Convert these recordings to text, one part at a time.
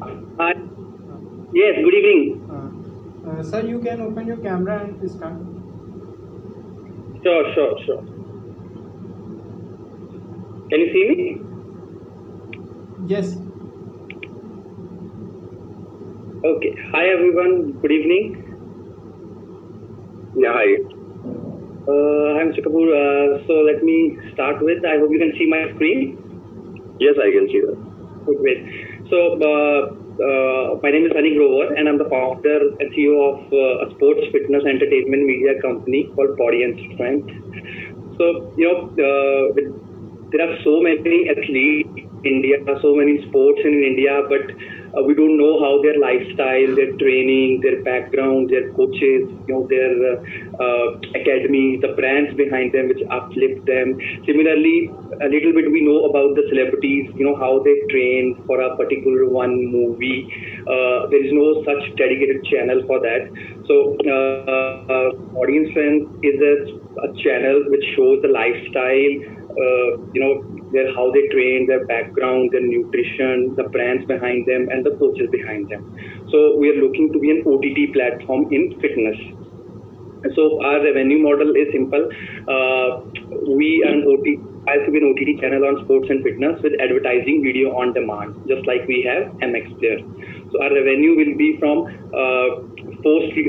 Hi. Uh, Yes, good evening. Sir, you can open your camera and start. Sure. Can you see me? Yes. Okay. Hi, everyone. Good evening. Yeah, hi. Hi, Mr. Kapoor. So let me start with. I hope you can see my screen. Yes, I can see that. Okay, great. So my name is Sunny Grover, and I'm the founder and CEO of a sports fitness entertainment media company called Body and Strength. So there are so many athletes in India, so many sports in India, but we don't know how their lifestyle, their training, their background, their coaches, their academy, the brands behind them which uplift them. Similarly, a little bit we know about the celebrities, how they train for a particular one movie. There is no such dedicated channel for that. So Audience Strength is a channel which shows the lifestyle, how they train, their background, their nutrition, the brands behind them, and the coaches behind them. So we are looking to be an OTT platform in fitness. So our revenue model is simple. We are an OTT, as to be an OTT channel on sports and fitness with advertising video on demand, just like we have MX Player. So our revenue will be from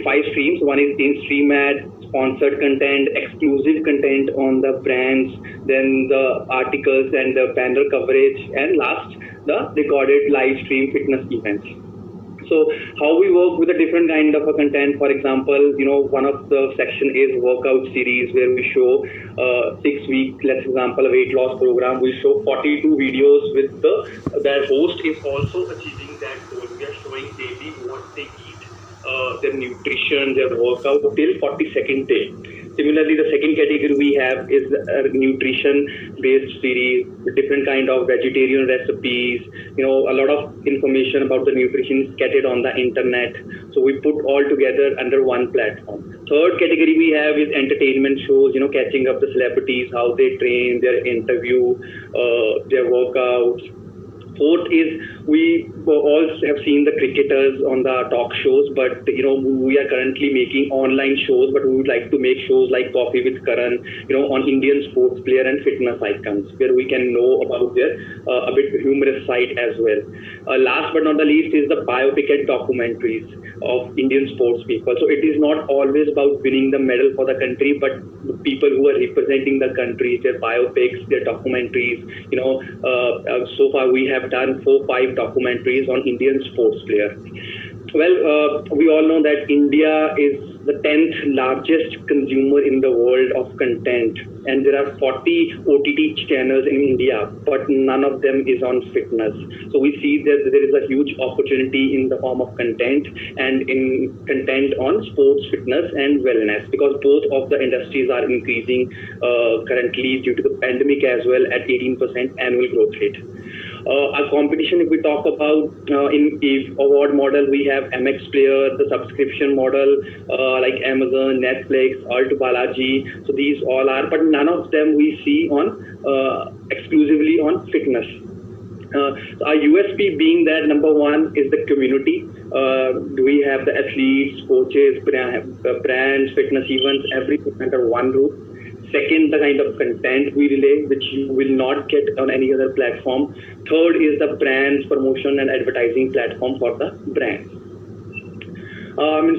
five streams. One is in-stream ad, sponsored content, exclusive content on the brands, then the articles and the banner coverage, and last, the recorded live stream fitness events. So how we work with a different kind of a content. For example, one of the section is workout series where we show 6 week, let's example, a weight loss program. We show 42 videos with their host is also achieving that goal. We are showing daily what they eat, their nutrition, their workout till 42nd day. Similarly, the second category we have is a nutrition-based series with different kind of vegetarian recipes. A lot of information about the nutrition scattered on the internet. So we put all together under one platform. Third category we have is entertainment shows. Catching up the celebrities, how they train, their interview, their workouts. Fourth is we all have seen the cricketers on the talk shows, but we are currently making online shows, but we would like to make shows like Coffee with Karan, on Indian sports player and fitness icons, where we can know about their a bit humorous side as well. Last but not the least is the biopic and documentaries of Indian sports people. So it is not always about winning the medal for the country, but the people who are representing the country, their biopics, their documentaries. So far we have done 4-5 documentaries on Indian sports players. Well, we all know that India is the 10th largest consumer in the world of content, and there are 40 OTT channels in India, but none of them is on fitness. So we see that there is a huge opportunity in the form of content and in content on sports, fitness, and wellness, because both of the industries are increasing currently due to the pandemic as well at 18% annual growth rate. Our competition, if we talk about in award model, we have MX Player, the subscription model like Amazon, Netflix, Alt Balaji. So these all are, but none of them we see on exclusively on fitness. Our USP being that number one is the community. We have the athletes, coaches, brands, fitness events, everything under one roof. Second, the kind of content we relay, which you will not get on any other platform. Third is the brands, promotion and advertising platform for the brands.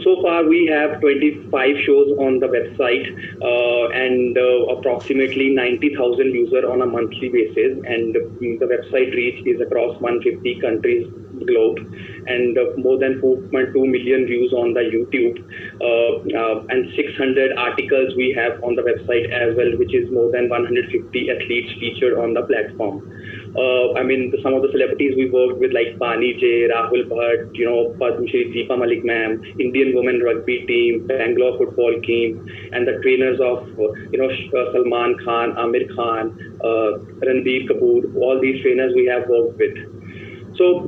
So far we have 25 shows on the website and approximately 90,000 users on a monthly basis, and the website reach is across 150 countries globe, and more than 4.2 million views on the YouTube, and 600 articles we have on the website as well, which is more than 150 athletes featured on the platform. Some of the celebrities we worked with, like Pani J, Rahul Bhatt, Padma Shri Deepa Malik ma'am, Indian women rugby team, Bangalore football team, and the trainers of, Salman Khan, Amir Khan, Ranbir Kapoor, all these trainers we have worked with. So,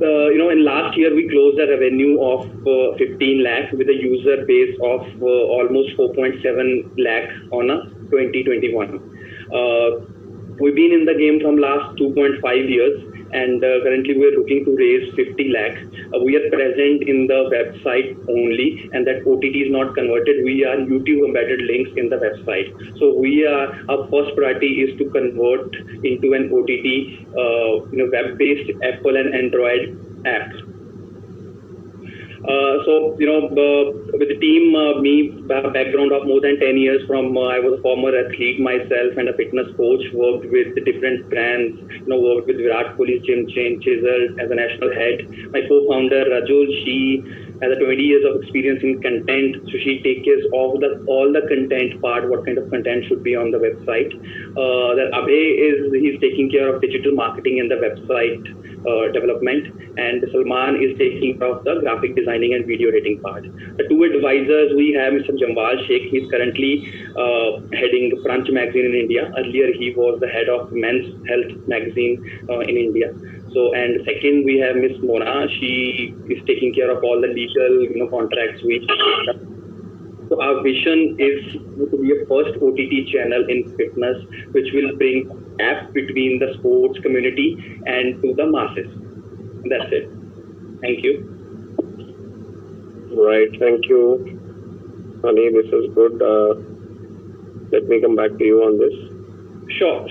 in last year we closed a revenue of 15 lakh with a user base of almost 4.7 lakh on a 2021. We've been in the game from last 2.5 years, and currently we're looking to raise 50 lakh. we are present in the website only, and that OTT is not converted. We are YouTube embedded links in the website. So our first priority is to convert into an OTT, web-based Apple and Android app. With the team, background of more than 10 years I was a former athlete myself and a fitness coach, worked with different brands, worked with Virat Kohli's gym chain, Chisel as a national head. My co-founder, Rajul, she has a 20 years of experience in content, so she takes care of all the content part, what kind of content should be on the website. That Abhay he's taking care of digital marketing and the website development, and Salman is taking care of the graphic designing and video editing part. The two advisors we have, Mr. Jamwal Sheikh, he's currently heading Crunch magazine in India. Earlier he was the head of Men's Health magazine in India. So, and second we have Miss Mona. She is taking care of all the legal contracts we have. So our vision is to be a first OTT channel in fitness, which will bring gap between the sports community and to the masses. That's it. Thank you. Right. Thank you, Honey. This is good. Let me come back to you on this. Sure.